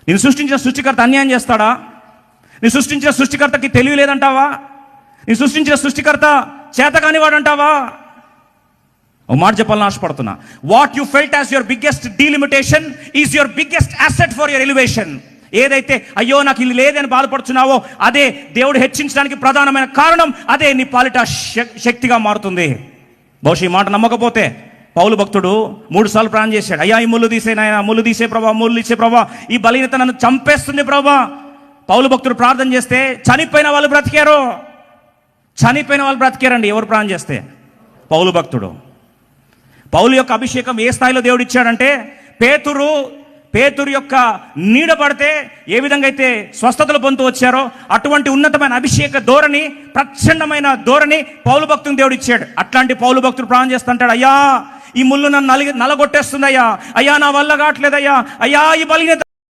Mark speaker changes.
Speaker 1: నేను సృష్టించిన సృష్టికర్త అన్యాయం చేస్తాడా? నేను సృష్టించిన సృష్టికర్తకి తెలివి లేదంటావా? నేను సృష్టించిన సృష్టికర్త చేతకానివాడు అంటావా? ఒక మాట చెప్పాలని ఆశపడుతున్నా. What you felt as your biggest delimitation is your biggest asset for your elevation. ఏదైతే అయ్యో నాకు ఇది లేదని బాధపడుతున్నావో అదే దేవుడు హెచ్చించడానికి ప్రధానమైన కారణం. అదే నీ పాలిట శక్తిగా మారుతుంది. బహుశా ఈ మాట నమ్మకపోతే పౌలు భక్తుడు 3 సార్లు ప్రార్థన చేశాడు. అయ్యా ఈ ముళ్ళు తీసే నాయనా, ముళ్ళు తీసే ప్రభా, ముళ్ళు తీసే ప్రభా, ఈ బలహీనత నన్ను చంపేస్తుంది ప్రభా. పౌలు భక్తుడు ప్రార్థన చేస్తే చనిపోయిన వాళ్ళు బ్రతికారు. చనిపోయిన వాళ్ళు బ్రతికారండి. ఎవరు ప్రార్థన చేస్తే? పౌలు భక్తుడు. పౌలు యొక్క అభిషేకం ఏ స్థాయిలో దేవుడు ఇచ్చాడంటే, పేతురు యొక్క నీడ పడితే ఏ విధంగా అయితే స్వస్థతలు పొందుతూ వచ్చారో అటువంటి ఉన్నతమైన అభిషేక ధోరణి, ప్రచండమైన ధోరణి పౌలు భక్తుని దేవుడు ఇచ్చాడు. అట్లాంటి పౌలు భక్తుడు ప్రార్థన చేస్తుంటాడు. అయ్యా ఈ ముళ్ళు నన్ను నలగొట్టేస్తుంది అయ్యా, అయ్యా నా వల్ల కావట్లేదయ్యా, అయ్యా ఈ బలహీనత